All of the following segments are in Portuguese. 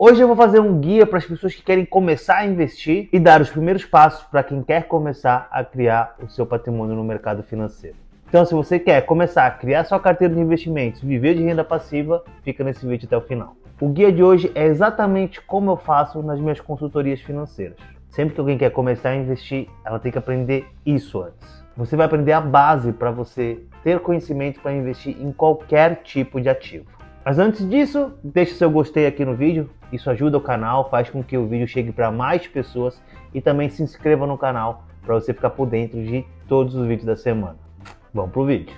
Hoje eu vou fazer um guia para as pessoas que querem começar a investir e dar os primeiros passos para quem quer começar a criar o seu patrimônio no mercado financeiro. Então, se você quer começar a criar sua carteira de investimentos, viver de renda passiva, fica nesse vídeo até o final. O guia de hoje é exatamente como eu faço nas minhas consultorias financeiras. Sempre que alguém quer começar a investir, ela tem que aprender isso antes. Você vai aprender a base para você ter conhecimento para investir em qualquer tipo de ativo. Mas antes disso, deixe seu gostei aqui no vídeo, isso ajuda o canal, faz com que o vídeo chegue para mais pessoas e também se inscreva no canal para você ficar por dentro de todos os vídeos da semana. Vamos pro vídeo.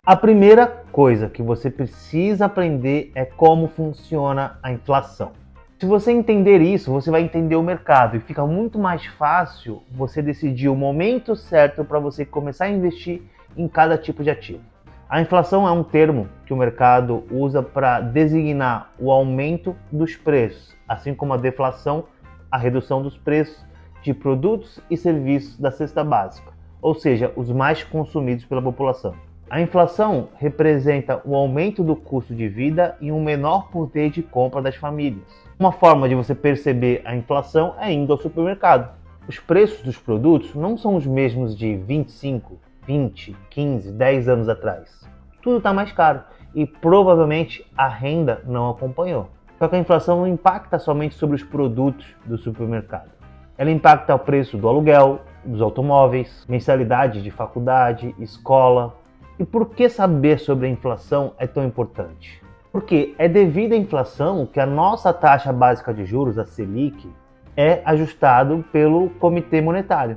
A primeira coisa que você precisa aprender é como funciona a inflação. Se você entender isso, você vai entender o mercado e fica muito mais fácil você decidir o momento certo para você começar a investir em cada tipo de ativo. A inflação é um termo que o mercado usa para designar o aumento dos preços, assim como a deflação, a redução dos preços de produtos e serviços da cesta básica, ou seja, os mais consumidos pela população. A inflação representa o aumento do custo de vida e um menor poder de compra das famílias. Uma forma de você perceber a inflação é indo ao supermercado. Os preços dos produtos não são os mesmos de 25, 20, 15, 10 anos atrás. Tudo está mais caro e provavelmente a renda não acompanhou. Só que a inflação não impacta somente sobre os produtos do supermercado. Ela impacta o preço do aluguel, dos automóveis, mensalidade de faculdade, escola. E por que saber sobre a inflação é tão importante? Porque é devido à inflação que a nossa taxa básica de juros, a Selic, é ajustado pelo Comitê Monetário.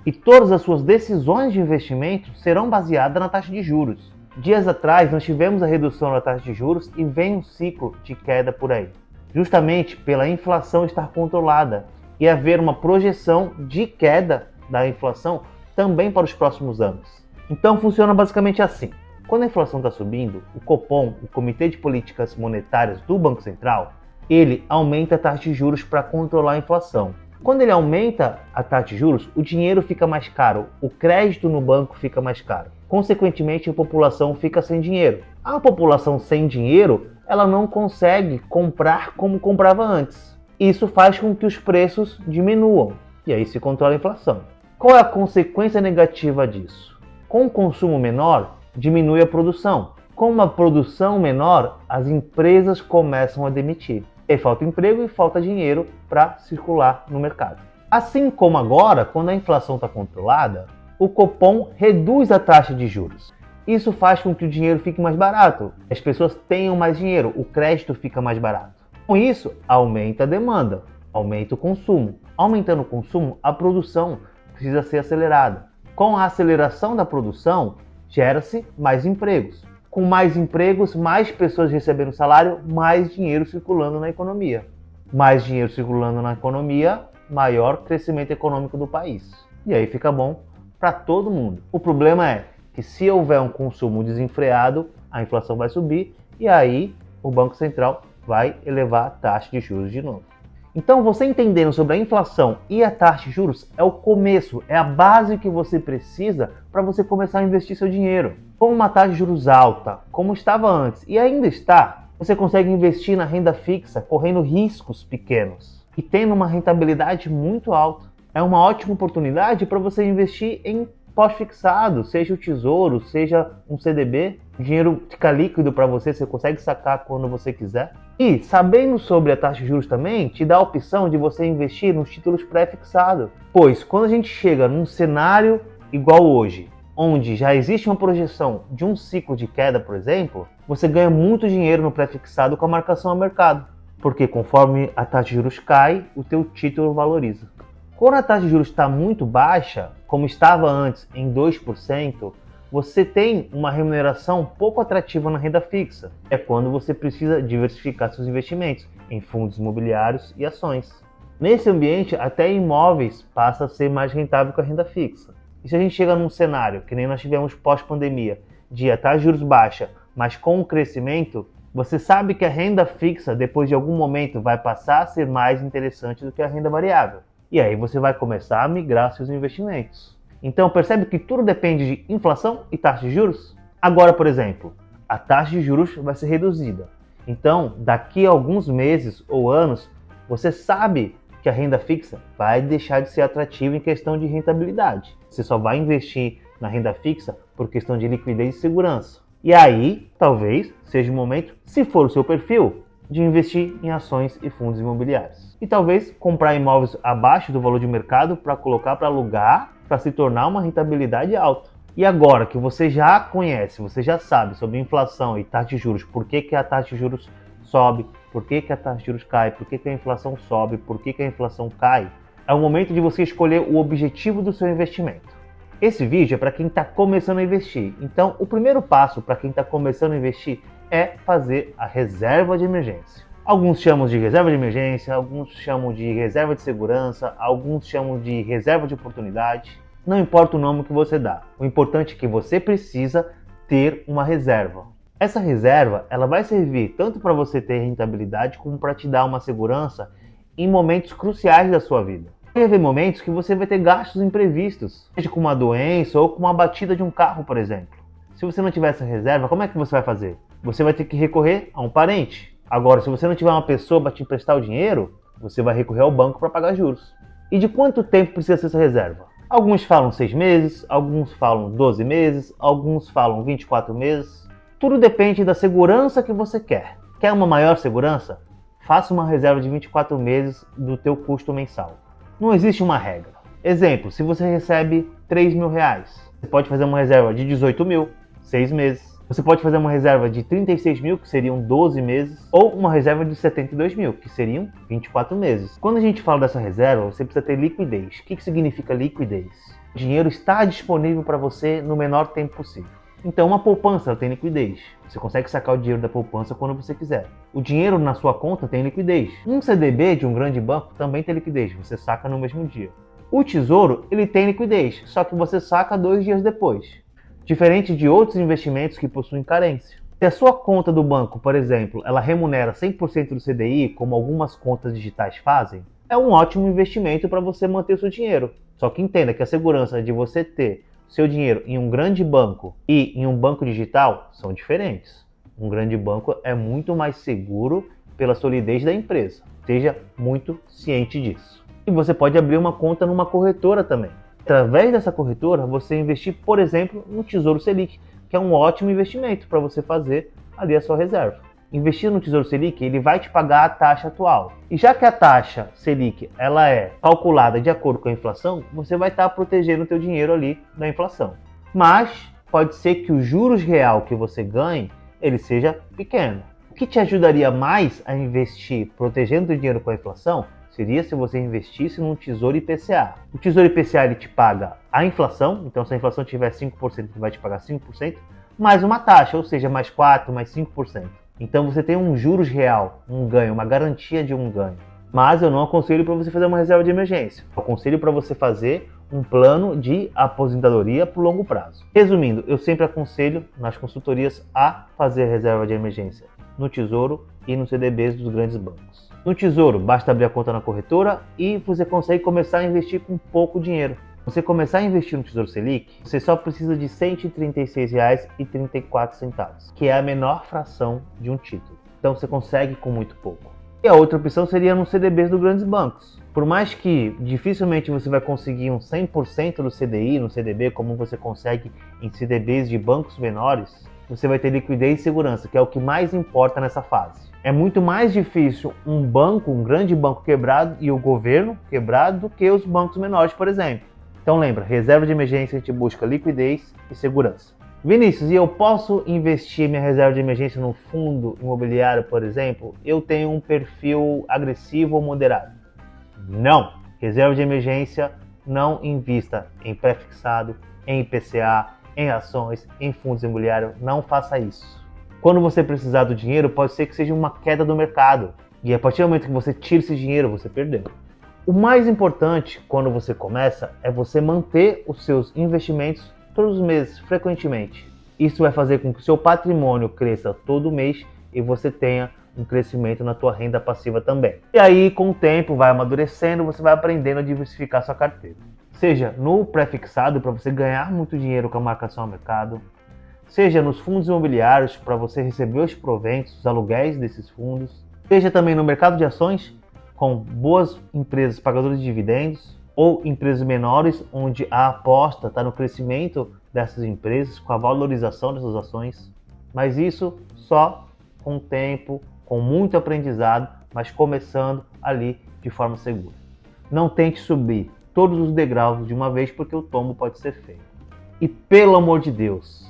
E todas as suas decisões de investimento serão baseadas na taxa de juros. Dias atrás nós tivemos a redução da taxa de juros e vem um ciclo de queda por aí. Justamente pela inflação estar controlada e haver uma projeção de queda da inflação também para os próximos anos. Então funciona basicamente assim. Quando a inflação está subindo, o Copom, o Comitê de Políticas Monetárias do Banco Central, ele aumenta a taxa de juros para controlar a inflação. Quando ele aumenta a taxa de juros, o dinheiro fica mais caro, o crédito no banco fica mais caro. Consequentemente, a população fica sem dinheiro. A população sem dinheiro, ela não consegue comprar como comprava antes. Isso faz com que os preços diminuam e aí se controla a inflação. Qual é a consequência negativa disso? Com o consumo menor, diminui a produção. Com uma produção menor, as empresas começam a demitir. E falta emprego e falta dinheiro para circular no mercado. Assim como agora, quando a inflação está controlada, o Copom reduz a taxa de juros. Isso faz com que o dinheiro fique mais barato, as pessoas tenham mais dinheiro, o crédito fica mais barato. Com isso, aumenta a demanda, aumenta o consumo. Aumentando o consumo, a produção precisa ser acelerada. Com a aceleração da produção, gera-se mais empregos. Com mais empregos, mais pessoas recebendo salário, mais dinheiro circulando na economia. Mais dinheiro circulando na economia, maior crescimento econômico do país. E aí fica bom para todo mundo. O problema é que se houver um consumo desenfreado, a inflação vai subir e aí o Banco Central vai elevar a taxa de juros de novo. Então, você entendendo sobre a inflação e a taxa de juros é o começo, é a base que você precisa para você começar a investir seu dinheiro. Com uma taxa de juros alta, como estava antes e ainda está, você consegue investir na renda fixa, correndo riscos pequenos e tendo uma rentabilidade muito alta. É uma ótima oportunidade para você investir em pós-fixado, seja o tesouro, seja um CDB. O dinheiro fica líquido para você, você consegue sacar quando você quiser. E sabendo sobre a taxa de juros também, te dá a opção de você investir nos títulos pré-fixados. Pois quando a gente chega num cenário igual hoje, onde já existe uma projeção de um ciclo de queda, por exemplo, você ganha muito dinheiro no pré-fixado com a marcação ao mercado. Porque conforme a taxa de juros cai, o teu título valoriza. Quando a taxa de juros está muito baixa, como estava antes em 2%, você tem uma remuneração pouco atrativa na renda fixa. É quando você precisa diversificar seus investimentos em fundos imobiliários e ações. Nesse ambiente, até imóveis passa a ser mais rentável que a renda fixa. E se a gente chega num cenário, que nem nós tivemos pós-pandemia, de a taxa de juros baixa, mas com o crescimento, você sabe que a renda fixa, depois de algum momento, vai passar a ser mais interessante do que a renda variável. E aí você vai começar a migrar seus investimentos. Então percebe que tudo depende de inflação e taxa de juros? Agora, por exemplo, a taxa de juros vai ser reduzida. Então, daqui a alguns meses ou anos, você sabe que a renda fixa vai deixar de ser atrativa em questão de rentabilidade. Você só vai investir na renda fixa por questão de liquidez e segurança. E aí, talvez seja o momento, se for o seu perfil, de investir em ações e fundos imobiliários. E talvez comprar imóveis abaixo do valor de mercado para colocar para alugar, para se tornar uma rentabilidade alta. E agora que você já conhece, você já sabe sobre inflação e taxa de juros, por que a taxa de juros sobe, por que a taxa de juros cai, por que a inflação sobe, por que a inflação cai, é o momento de você escolher o objetivo do seu investimento. Esse vídeo é para quem está começando a investir. Então, o primeiro passo para quem está começando a investir é fazer a reserva de emergência. Alguns chamam de reserva de emergência, alguns chamam de reserva de segurança, alguns chamam de reserva de oportunidade. Não importa o nome que você dá. O importante é que você precisa ter uma reserva. Essa reserva ela vai servir tanto para você ter rentabilidade como para te dar uma segurança em momentos cruciais da sua vida. Vai haver momentos que você vai ter gastos imprevistos, seja com uma doença ou com uma batida de um carro, por exemplo. Se você não tiver essa reserva, como é que você vai fazer? Você vai ter que recorrer a um parente. Agora, se você não tiver uma pessoa para te emprestar o dinheiro, você vai recorrer ao banco para pagar juros. E de quanto tempo precisa ser essa reserva? Alguns falam 6 meses, alguns falam 12 meses, alguns falam 24 meses. Tudo depende da segurança que você quer. Quer uma maior segurança? Faça uma reserva de 24 meses do teu custo mensal. Não existe uma regra. Exemplo, se você recebe 3 mil reais, você pode fazer uma reserva de 18 mil, 6 meses. Você pode fazer uma reserva de 36 mil, que seriam 12 meses, ou uma reserva de 72 mil, que seriam 24 meses. Quando a gente fala dessa reserva, você precisa ter liquidez. O que significa liquidez? O dinheiro está disponível para você no menor tempo possível. Então, uma poupança tem liquidez. Você consegue sacar o dinheiro da poupança quando você quiser. O dinheiro na sua conta tem liquidez. Um CDB de um grande banco também tem liquidez. Você saca no mesmo dia. O Tesouro, ele tem liquidez, só que você saca 2 dias depois. Diferente de outros investimentos que possuem carência. Se a sua conta do banco, por exemplo, ela remunera 100% do CDI, como algumas contas digitais fazem, é um ótimo investimento para você manter o seu dinheiro. Só que entenda que a segurança de você ter seu dinheiro em um grande banco e em um banco digital são diferentes. Um grande banco é muito mais seguro pela solidez da empresa. Seja muito ciente disso. E você pode abrir uma conta numa corretora também. Através dessa corretora, você investir, por exemplo, no Tesouro Selic, que é um ótimo investimento para você fazer ali a sua reserva. Investir no Tesouro Selic, ele vai te pagar a taxa atual. E já que a taxa Selic ela é calculada de acordo com a inflação, você vai estar protegendo o teu dinheiro ali da inflação. Mas pode ser que o juros real que você ganhe, ele seja pequeno. O que te ajudaria mais a investir protegendo o dinheiro com a inflação seria se você investisse num Tesouro IPCA. O Tesouro IPCA ele te paga a inflação, então se a inflação tiver 5%, ele vai te pagar 5%, mais uma taxa, ou seja, mais 4%, mais 5%. Então você tem um juros real, um ganho, uma garantia de um ganho. Mas eu não aconselho para você fazer uma reserva de emergência. Eu aconselho para você fazer um plano de aposentadoria por longo prazo. Resumindo, eu sempre aconselho nas consultorias a fazer reserva de emergência no Tesouro e nos CDBs dos grandes bancos. No Tesouro, basta abrir a conta na corretora e você consegue começar a investir com pouco dinheiro. Você começar a investir no Tesouro Selic, você só precisa de R$ 136,34, que é a menor fração de um título. Então você consegue com muito pouco. E a outra opção seria nos CDBs dos grandes bancos. Por mais que dificilmente você vai conseguir um 100% do CDI no CDB, como você consegue em CDBs de bancos menores, você vai ter liquidez e segurança, que é o que mais importa nessa fase. É muito mais difícil um banco, um grande banco quebrado e o governo quebrado do que os bancos menores, por exemplo. Então lembra, reserva de emergência a gente busca liquidez e segurança. Vinícius, e eu posso investir minha reserva de emergência no fundo imobiliário, por exemplo? Eu tenho um perfil agressivo ou moderado? Não! Reserva de emergência, não invista em pré-fixado, em IPCA, em ações, em fundos imobiliários. Não faça isso. Quando você precisar do dinheiro, pode ser que seja uma queda do mercado. E a partir do momento que você tira esse dinheiro, você perdeu. O mais importante quando você começa é você manter os seus investimentos todos os meses, frequentemente. Isso vai fazer com que o seu patrimônio cresça todo mês e você tenha um crescimento na tua renda passiva também. E aí, com o tempo, vai amadurecendo, você vai aprendendo a diversificar sua carteira. Seja no pré-fixado, para você ganhar muito dinheiro com a marcação ao mercado, seja nos fundos imobiliários para você receber os proventos, os aluguéis desses fundos, seja também no mercado de ações com boas empresas pagadoras de dividendos ou empresas menores onde a aposta está no crescimento dessas empresas, com a valorização dessas ações, mas isso só com o tempo, com muito aprendizado, mas começando ali de forma segura. Não tente subir todos os degraus de uma vez porque o tombo pode ser feio. E pelo amor de Deus,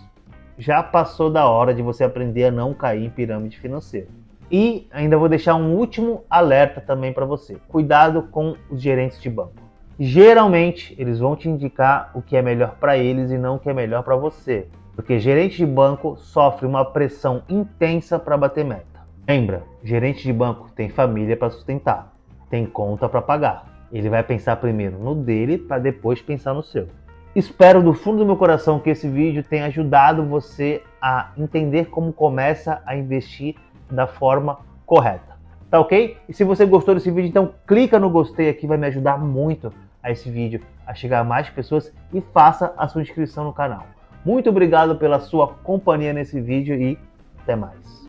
já passou da hora de você aprender a não cair em pirâmide financeira. E ainda vou deixar um último alerta também para você. Cuidado com os gerentes de banco. Geralmente, eles vão te indicar o que é melhor para eles e não o que é melhor para você. Porque gerente de banco sofre uma pressão intensa para bater meta. Lembra, gerente de banco tem família para sustentar, tem conta para pagar. Ele vai pensar primeiro no dele para depois pensar no seu. Espero do fundo do meu coração que esse vídeo tenha ajudado você a entender como começa a investir da forma correta. Tá ok? E se você gostou desse vídeo, então clica no gostei aqui, vai me ajudar muito a esse vídeo a chegar a mais pessoas e faça a sua inscrição no canal. Muito obrigado pela sua companhia nesse vídeo e até mais.